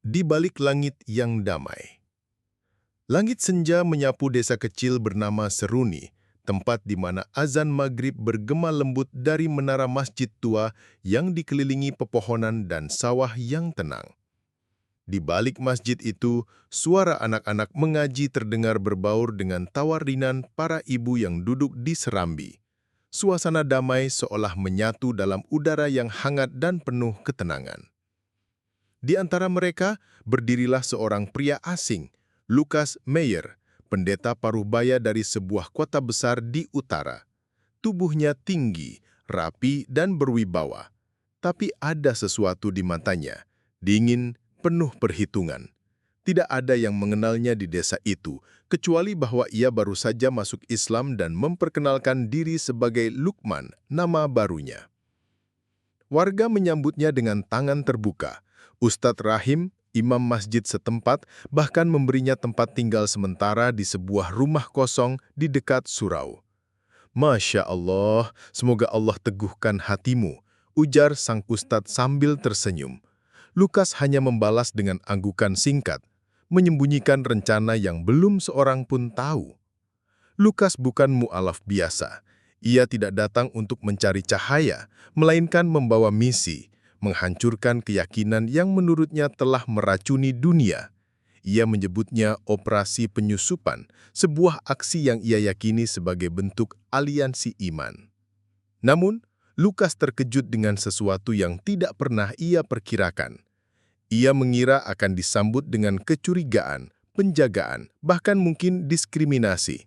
Di balik langit yang damai. Langit senja menyapu desa kecil bernama Seruni, tempat di mana azan maghrib bergema lembut dari menara masjid tua yang dikelilingi pepohonan dan sawah yang tenang. Di balik masjid itu, suara anak-anak mengaji terdengar berbaur dengan tawa rinan para ibu yang duduk di serambi. Suasana damai seolah menyatu dalam udara yang hangat dan penuh ketenangan. Di antara mereka, berdirilah seorang pria asing, Lucas Meyer, pendeta paruhbaya dari sebuah kota besar di utara. Tubuhnya tinggi, rapi, dan berwibawa. Tapi ada sesuatu di matanya, dingin, penuh perhitungan. Tidak ada yang mengenalnya di desa itu, kecuali bahwa ia baru saja masuk Islam dan memperkenalkan diri sebagai Lukman, nama barunya. Warga menyambutnya dengan tangan terbuka. Ustadz Rahim, imam masjid setempat, bahkan memberinya tempat tinggal sementara di sebuah rumah kosong di dekat surau. Masya Allah, semoga Allah teguhkan hatimu, ujar sang ustadz sambil tersenyum. Lukas hanya membalas dengan anggukan singkat, menyembunyikan rencana yang belum seorang pun tahu. Lukas bukan mu'alaf biasa. Ia tidak datang untuk mencari cahaya, melainkan membawa misi, menghancurkan keyakinan yang menurutnya telah meracuni dunia. Ia menyebutnya operasi penyusupan, sebuah aksi yang ia yakini sebagai bentuk aliansi iman. Namun, Lukas terkejut dengan sesuatu yang tidak pernah ia perkirakan. Ia mengira akan disambut dengan kecurigaan, penjagaan, bahkan mungkin diskriminasi.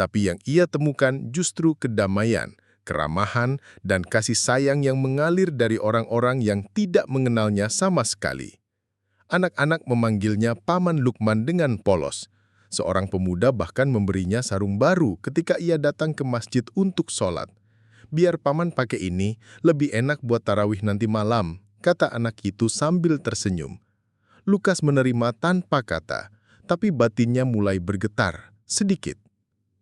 Tapi yang ia temukan justru kedamaian, keramahan, dan kasih sayang yang mengalir dari orang-orang yang tidak mengenalnya sama sekali. Anak-anak memanggilnya Paman Lukman dengan polos. Seorang pemuda bahkan memberinya sarung baru ketika ia datang ke masjid untuk sholat. "Biar Paman pakai ini, lebih enak buat tarawih nanti malam," kata anak itu sambil tersenyum. Lukas menerima tanpa kata, tapi batinnya mulai bergetar, sedikit.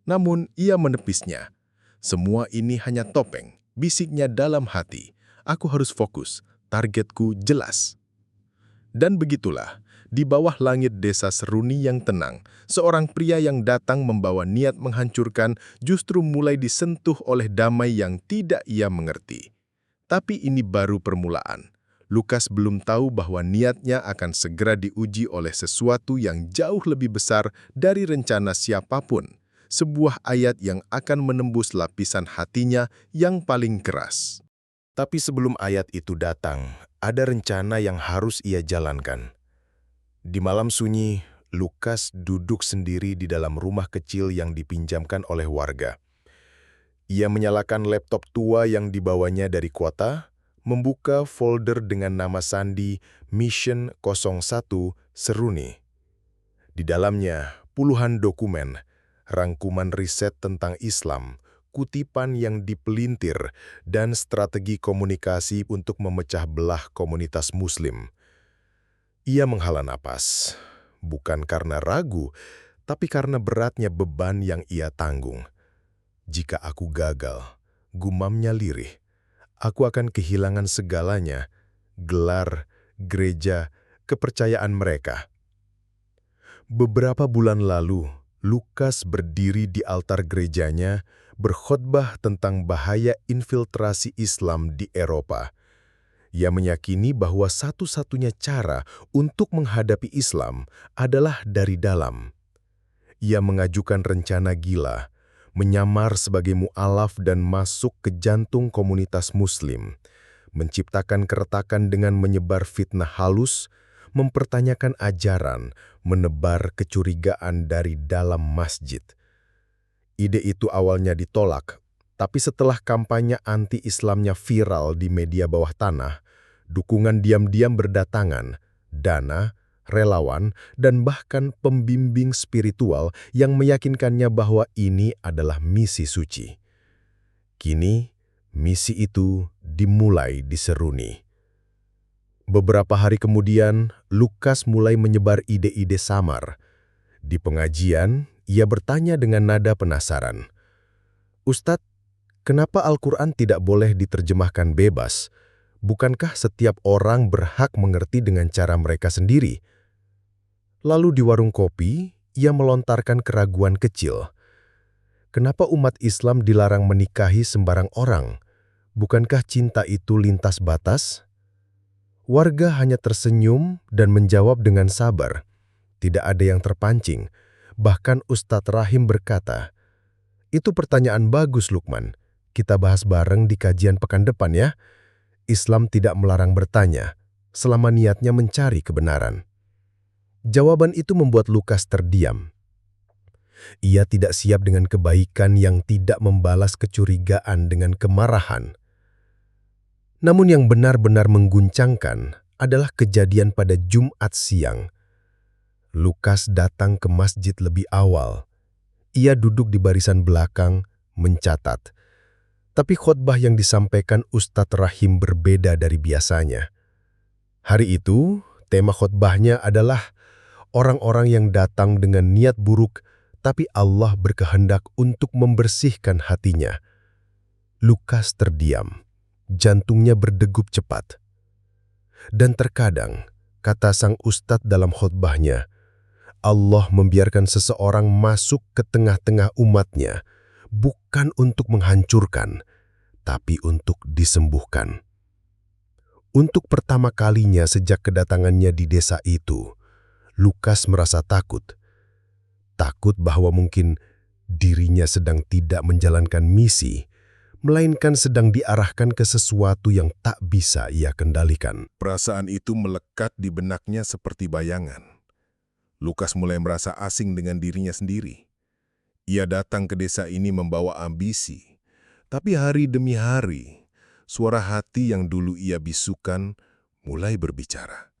Namun ia menepisnya. "Semua ini hanya topeng," bisiknya dalam hati. "Aku harus fokus, targetku jelas." Dan begitulah, di bawah langit desa Seruni yang tenang, seorang pria yang datang membawa niat menghancurkan justru mulai disentuh oleh damai yang tidak ia mengerti. Tapi ini baru permulaan. Lukas belum tahu bahwa niatnya akan segera diuji oleh sesuatu yang jauh lebih besar dari rencana siapapun. Sebuah ayat yang akan menembus lapisan hatinya yang paling keras. Tapi sebelum ayat itu datang, ada rencana yang harus ia jalankan. Di malam sunyi, Lukas duduk sendiri di dalam rumah kecil yang dipinjamkan oleh warga. Ia menyalakan laptop tua yang dibawanya dari kota, membuka folder dengan nama sandi Mission 01 Seruni. Di dalamnya, puluhan dokumen, rangkuman riset tentang Islam, kutipan yang dipelintir, dan strategi komunikasi untuk memecah belah komunitas Muslim. Ia menghela napas, bukan karena ragu, tapi karena beratnya beban yang ia tanggung. "Jika aku gagal," gumamnya lirih, "aku akan kehilangan segalanya, gelar, gereja, kepercayaan mereka." Beberapa bulan lalu, Lukas berdiri di altar gerejanya, berkhotbah tentang bahaya infiltrasi Islam di Eropa. Ia meyakini bahwa satu-satunya cara untuk menghadapi Islam adalah dari dalam. Ia mengajukan rencana gila, menyamar sebagai mu'alaf dan masuk ke jantung komunitas Muslim, menciptakan keretakan dengan menyebar fitnah halus, mempertanyakan ajaran, menebar kecurigaan dari dalam masjid. Ide itu awalnya ditolak, tapi setelah kampanye anti-Islamnya viral di media bawah tanah, dukungan diam-diam berdatangan, dana, relawan, dan bahkan pembimbing spiritual yang meyakinkannya bahwa ini adalah misi suci. Kini, misi itu dimulai di Seruni. Beberapa hari kemudian, Lukas mulai menyebar ide-ide samar. Di pengajian, ia bertanya dengan nada penasaran, "Ustadz, kenapa Al-Quran tidak boleh diterjemahkan bebas? Bukankah setiap orang berhak mengerti dengan cara mereka sendiri? Lalu di warung kopi, ia melontarkan keraguan kecil. Kenapa umat Islam dilarang menikahi sembarang orang? Bukankah cinta itu lintas batas? Warga hanya tersenyum dan menjawab dengan sabar. Tidak ada yang terpancing. Bahkan Ustadz Rahim berkata, "Itu pertanyaan bagus, Lukman. Kita bahas bareng di kajian pekan depan ya." Islam tidak melarang bertanya, selama niatnya mencari kebenaran. Jawaban itu membuat Lukas terdiam. Ia tidak siap dengan kebaikan yang tidak membalas kecurigaan dengan kemarahan. Namun yang benar-benar mengguncangkan adalah kejadian pada Jumat siang. Lukas datang ke masjid lebih awal. Ia duduk di barisan belakang, mencatat. Tapi khotbah yang disampaikan Ustadz Rahim berbeda dari biasanya. Hari itu, tema khotbahnya adalah orang-orang yang datang dengan niat buruk, tapi Allah berkehendak untuk membersihkan hatinya. Lukas terdiam, jantungnya berdegup cepat. Dan terkadang, kata sang Ustadz dalam khotbahnya, Allah membiarkan seseorang masuk ke tengah-tengah umatnya, bukan untuk menghancurkan, tapi untuk disembuhkan. Untuk pertama kalinya sejak kedatangannya di desa itu, Lukas merasa takut. Takut bahwa mungkin dirinya sedang tidak menjalankan misi, melainkan sedang diarahkan ke sesuatu yang tak bisa ia kendalikan. Perasaan itu melekat di benaknya seperti bayangan. Lukas mulai merasa asing dengan dirinya sendiri. Ia datang ke desa ini membawa ambisi, tapi hari demi hari, suara hati yang dulu ia bisukan mulai berbicara.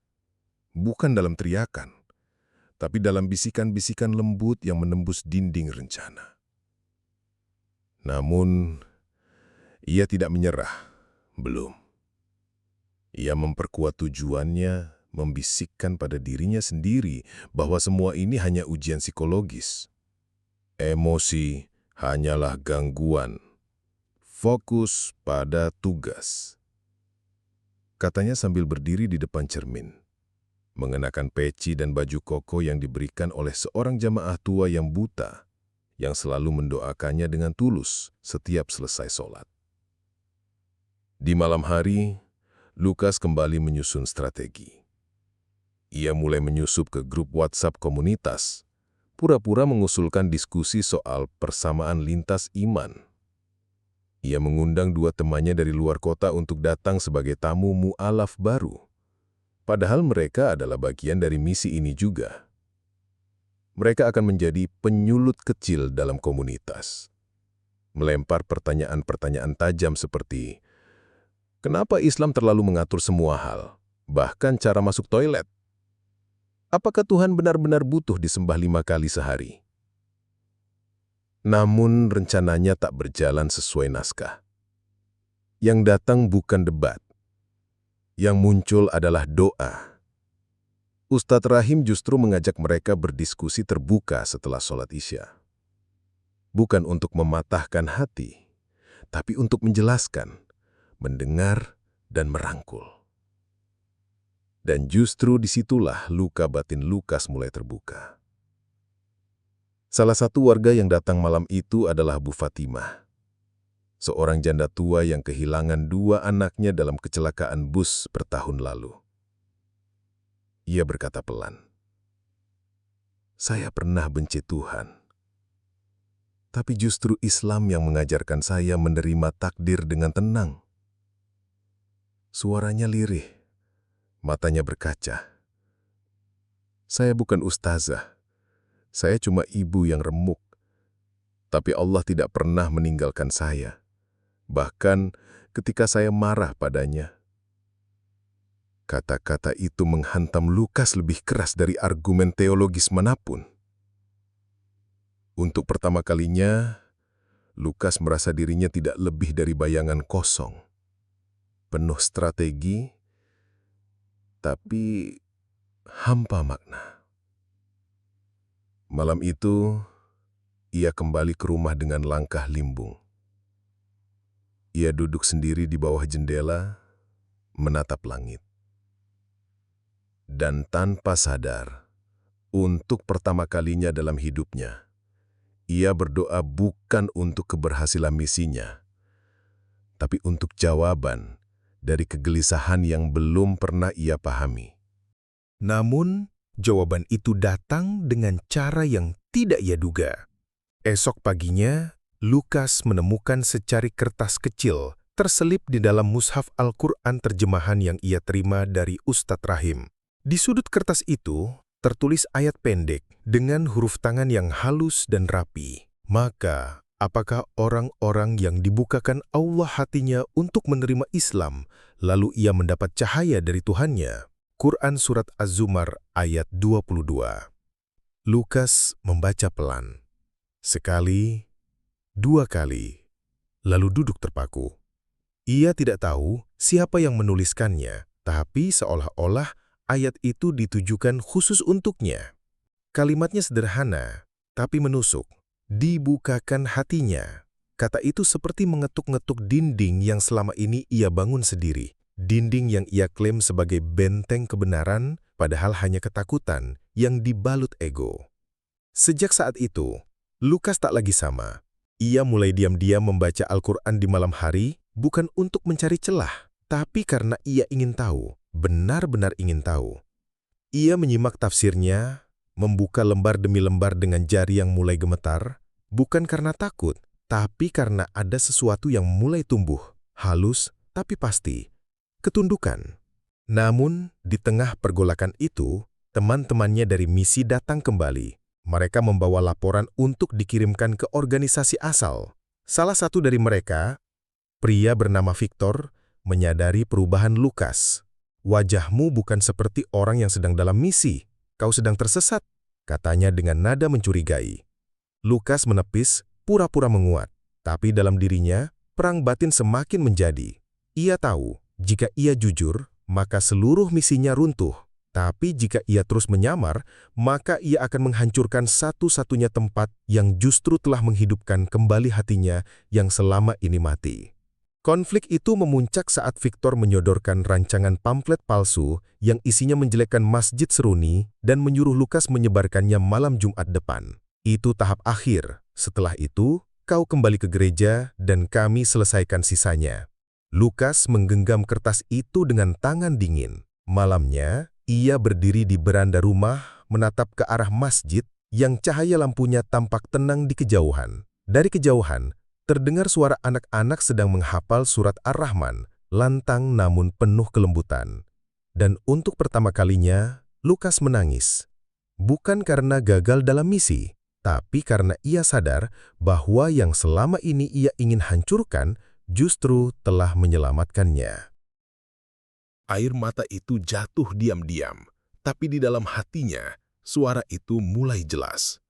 Bukan dalam teriakan, tapi dalam bisikan-bisikan lembut yang menembus dinding rencana. Namun, ia tidak menyerah. Belum. Ia memperkuat tujuannya, membisikkan pada dirinya sendiri bahwa semua ini hanya ujian psikologis. Emosi hanyalah gangguan. Fokus pada tugas. Katanya sambil berdiri di depan cermin, mengenakan peci dan baju koko yang diberikan oleh seorang jamaah tua yang buta, yang selalu mendoakannya dengan tulus setiap selesai sholat. Di malam hari, Lukas kembali menyusun strategi. Ia mulai menyusup ke grup WhatsApp komunitas, pura-pura mengusulkan diskusi soal persamaan lintas iman. Ia mengundang 2 temannya dari luar kota untuk datang sebagai tamu mu'alaf baru. Padahal mereka adalah bagian dari misi ini juga. Mereka akan menjadi penyulut kecil dalam komunitas. Melempar pertanyaan-pertanyaan tajam seperti, kenapa Islam terlalu mengatur semua hal, bahkan cara masuk toilet? Apakah Tuhan benar-benar butuh disembah 5 kali sehari? Namun rencananya tak berjalan sesuai naskah. Yang datang bukan debat. Yang muncul adalah doa. Ustadz Rahim justru mengajak mereka berdiskusi terbuka setelah sholat Isya. Bukan untuk mematahkan hati, tapi untuk menjelaskan, mendengar, dan merangkul. Dan justru disitulah luka batin Lukas mulai terbuka. Salah satu warga yang datang malam itu adalah Bu Fatimah, seorang janda tua yang kehilangan 2 anaknya dalam kecelakaan bus bertahun lalu. Ia berkata pelan, "Saya pernah benci Tuhan, tapi justru Islam yang mengajarkan saya menerima takdir dengan tenang." Suaranya lirih, matanya berkaca. "Saya bukan ustazah, saya cuma ibu yang remuk. Tapi Allah tidak pernah meninggalkan saya, bahkan ketika saya marah padanya." Kata-kata itu menghantam Lukas lebih keras dari argumen teologis manapun. Untuk pertama kalinya, Lukas merasa dirinya tidak lebih dari bayangan kosong, penuh strategi, tapi hampa makna. Malam itu, ia kembali ke rumah dengan langkah limbung. Ia duduk sendiri di bawah jendela, menatap langit. Dan tanpa sadar, untuk pertama kalinya dalam hidupnya, ia berdoa bukan untuk keberhasilan misinya, tapi untuk jawaban dari kegelisahan yang belum pernah ia pahami. Namun, jawaban itu datang dengan cara yang tidak ia duga. Esok paginya, Lukas menemukan secari kertas kecil terselip di dalam mushaf Al-Quran terjemahan yang ia terima dari Ustadz Rahim. Di sudut kertas itu, tertulis ayat pendek dengan huruf tangan yang halus dan rapi. Maka, apakah orang-orang yang dibukakan Allah hatinya untuk menerima Islam, lalu ia mendapat cahaya dari Tuhannya? Quran Surat Az-Zumar ayat 22. Lukas membaca pelan. Sekali, dua kali, lalu duduk terpaku. Ia tidak tahu siapa yang menuliskannya, tapi seolah-olah ayat itu ditujukan khusus untuknya. Kalimatnya sederhana, tapi menusuk. Dibukakan hatinya. Kata itu seperti mengetuk-ngetuk dinding yang selama ini ia bangun sendiri. Dinding yang ia klaim sebagai benteng kebenaran, padahal hanya ketakutan yang dibalut ego. Sejak saat itu, Lukas tak lagi sama. Ia mulai diam-diam membaca Al-Quran di malam hari, bukan untuk mencari celah, tapi karena ia ingin tahu, benar-benar ingin tahu. Ia menyimak tafsirnya, membuka lembar demi lembar dengan jari yang mulai gemetar, bukan karena takut, tapi karena ada sesuatu yang mulai tumbuh, halus tapi pasti. Ketundukan. Namun, di tengah pergolakan itu, teman-temannya dari misi datang kembali. Mereka membawa laporan untuk dikirimkan ke organisasi asal. Salah satu dari mereka, pria bernama Victor, menyadari perubahan Lukas. "Wajahmu bukan seperti orang yang sedang dalam misi. Kau sedang tersesat," katanya dengan nada mencurigai. Lukas menepis, pura-pura menguat. Tapi dalam dirinya, perang batin semakin menjadi. Ia tahu, jika ia jujur, maka seluruh misinya runtuh. Tapi jika ia terus menyamar, maka ia akan menghancurkan satu-satunya tempat yang justru telah menghidupkan kembali hatinya yang selama ini mati. Konflik itu memuncak saat Victor menyodorkan rancangan pamflet palsu yang isinya menjelekkan Masjid Seruni dan menyuruh Lukas menyebarkannya malam Jumat depan. Itu tahap akhir. Setelah itu, kau kembali ke gereja dan kami selesaikan sisanya. Lukas menggenggam kertas itu dengan tangan dingin. Malamnya, ia berdiri di beranda rumah, menatap ke arah masjid yang cahaya lampunya tampak tenang di kejauhan. Dari kejauhan, terdengar suara anak-anak sedang menghafal surat Ar-Rahman, lantang namun penuh kelembutan. Dan untuk pertama kalinya, Lukas menangis. Bukan karena gagal dalam misi, tapi karena ia sadar bahwa yang selama ini ia ingin hancurkan justru telah menyelamatkannya. Air mata itu jatuh diam-diam, tapi di dalam hatinya, suara itu mulai jelas.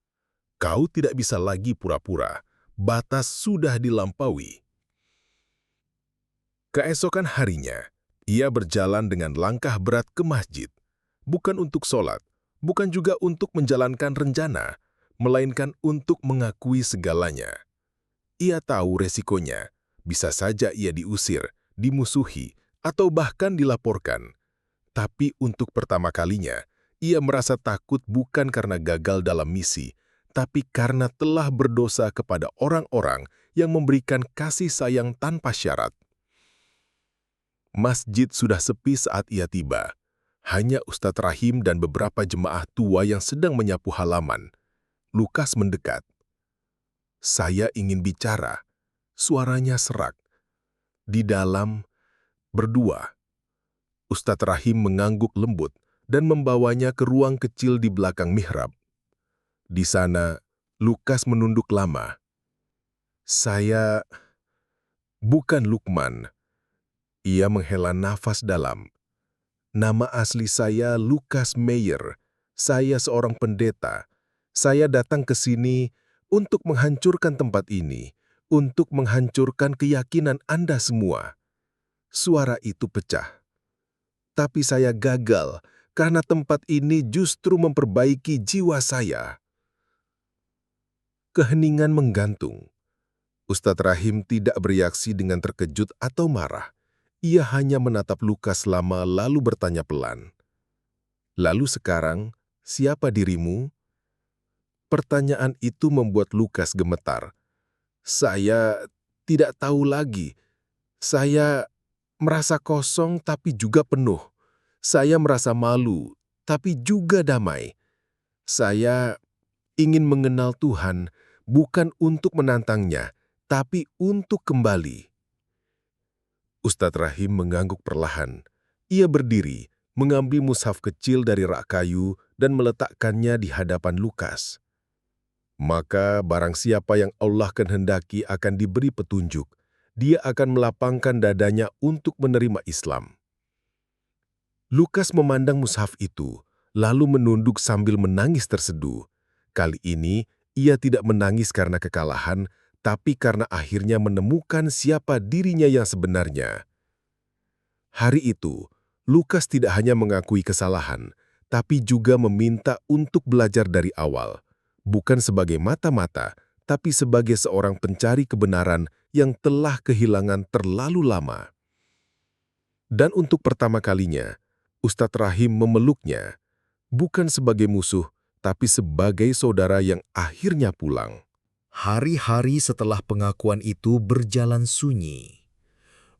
Kau tidak bisa lagi pura-pura, batas sudah dilampaui. Keesokan harinya, ia berjalan dengan langkah berat ke masjid, bukan untuk sholat, bukan juga untuk menjalankan rencana, melainkan untuk mengakui segalanya. Ia tahu resikonya, bisa saja ia diusir, dimusuhi, atau bahkan dilaporkan. Tapi untuk pertama kalinya, ia merasa takut bukan karena gagal dalam misi, tapi karena telah berdosa kepada orang-orang yang memberikan kasih sayang tanpa syarat. Masjid sudah sepi saat ia tiba. Hanya Ustadz Rahim dan beberapa jemaah tua yang sedang menyapu halaman. Lukas mendekat. "Saya ingin bicara." Suaranya serak. Di dalam, berdua. Ustadz Rahim mengangguk lembut dan membawanya ke ruang kecil di belakang mihrab. Di sana, Lukas menunduk lama. "Saya bukan Lukman." Ia menghela nafas dalam. "Nama asli saya Lukas Meyer. Saya seorang pendeta. Saya datang ke sini untuk menghancurkan tempat ini, untuk menghancurkan keyakinan Anda semua." Suara itu pecah. "Tapi saya gagal karena tempat ini justru memperbaiki jiwa saya." Keheningan menggantung. Ustadz Rahim tidak bereaksi dengan terkejut atau marah. Ia hanya menatap Lukas lama lalu bertanya pelan, "Lalu sekarang, siapa dirimu?" Pertanyaan itu membuat Lukas gemetar. "Saya tidak tahu lagi. Saya merasa kosong tapi juga penuh. Saya merasa malu, tapi juga damai. Saya ingin mengenal Tuhan, bukan untuk menantangnya, tapi untuk kembali." Ustadz Rahim mengangguk perlahan. Ia berdiri, mengambil mushaf kecil dari rak kayu dan meletakkannya di hadapan Lukas. "Maka barang siapa yang Allah kehendaki akan diberi petunjuk, dia akan melapangkan dadanya untuk menerima Islam." Lukas memandang mushaf itu, lalu menunduk sambil menangis terseduh. Kali ini, ia tidak menangis karena kekalahan, tapi karena akhirnya menemukan siapa dirinya yang sebenarnya. Hari itu, Lukas tidak hanya mengakui kesalahan, tapi juga meminta untuk belajar dari awal. Bukan sebagai mata-mata, tapi sebagai seorang pencari kebenaran yang telah kehilangan terlalu lama. Dan untuk pertama kalinya, Ustadz Rahim memeluknya, bukan sebagai musuh, tapi sebagai saudara yang akhirnya pulang. Hari-hari setelah pengakuan itu berjalan sunyi.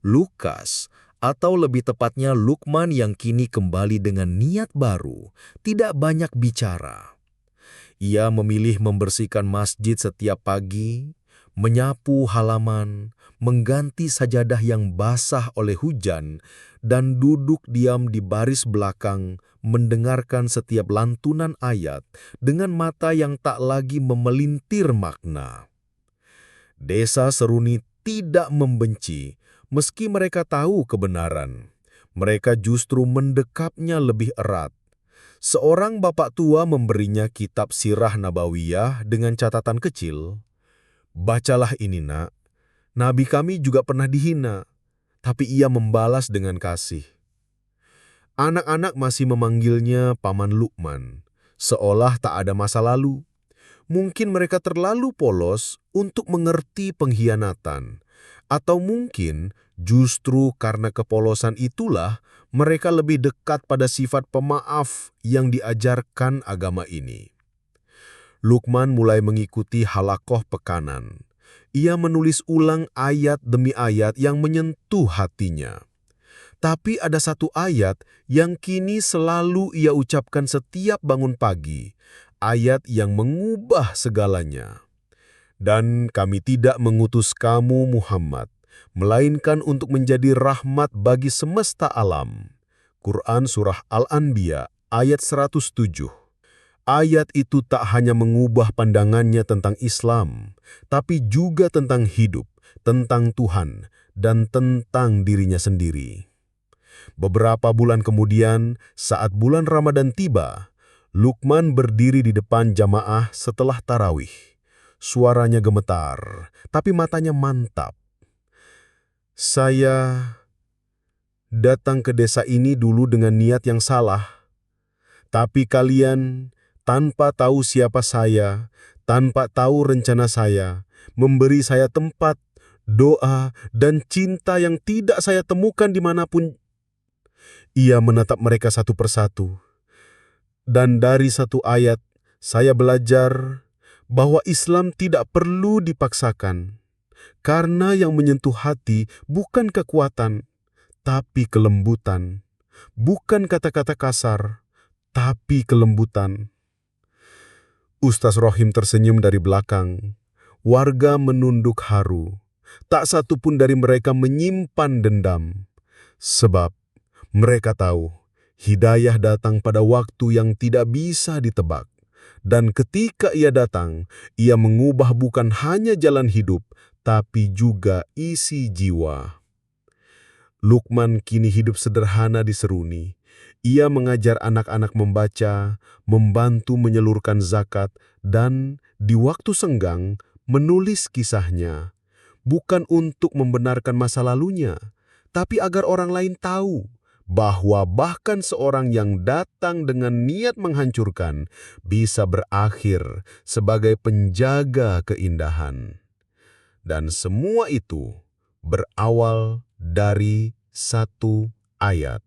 Lukas, atau lebih tepatnya Lukman yang kini kembali dengan niat baru, tidak banyak bicara. Ia memilih membersihkan masjid setiap pagi, menyapu halaman, mengganti sajadah yang basah oleh hujan, dan duduk diam di baris belakang mendengarkan setiap lantunan ayat dengan mata yang tak lagi memelintir makna. Desa Seruni tidak membenci, meski mereka tahu kebenaran. Mereka justru mendekapnya lebih erat. Seorang bapak tua memberinya kitab Sirah Nabawiyah dengan catatan kecil. "Bacalah ini, nak. Nabi kami juga pernah dihina, tapi ia membalas dengan kasih." Anak-anak masih memanggilnya Paman Lukman, seolah tak ada masa lalu. Mungkin mereka terlalu polos untuk mengerti pengkhianatan, atau mungkin justru karena kepolosan itulah mereka lebih dekat pada sifat pemaaf yang diajarkan agama ini. Lukman mulai mengikuti halakoh pekanan. Ia menulis ulang ayat demi ayat yang menyentuh hatinya. Tapi ada satu ayat yang kini selalu ia ucapkan setiap bangun pagi, ayat yang mengubah segalanya. "Dan kami tidak mengutus kamu, Muhammad, melainkan untuk menjadi rahmat bagi semesta alam." Quran Surah Al-Anbiya ayat 107. Ayat itu tak hanya mengubah pandangannya tentang Islam, tapi juga tentang hidup, tentang Tuhan, dan tentang dirinya sendiri. Beberapa bulan kemudian, saat bulan Ramadan tiba, Lukman berdiri di depan jamaah setelah tarawih. Suaranya gemetar, tapi matanya mantap. "Saya datang ke desa ini dulu dengan niat yang salah. Tapi kalian, tanpa tahu siapa saya, tanpa tahu rencana saya, memberi saya tempat, doa, dan cinta yang tidak saya temukan dimanapun." Ia menatap mereka satu persatu. "Dan dari satu ayat, saya belajar bahwa Islam tidak perlu dipaksakan, karena yang menyentuh hati bukan kekuatan, tapi kelembutan. Bukan kata-kata kasar, tapi kelembutan." Ustaz Rohim tersenyum dari belakang. Warga menunduk haru. Tak satu pun dari mereka menyimpan dendam. Sebab mereka tahu, hidayah datang pada waktu yang tidak bisa ditebak. Dan ketika ia datang, ia mengubah bukan hanya jalan hidup, tapi juga isi jiwa. Lukman kini hidup sederhana di Seruni. Ia mengajar anak-anak membaca, membantu menyalurkan zakat, dan di waktu senggang menulis kisahnya. Bukan untuk membenarkan masa lalunya, tapi agar orang lain tahu bahwa bahkan seorang yang datang dengan niat menghancurkan bisa berakhir sebagai penjaga keindahan. Dan semua itu berawal dari satu ayat.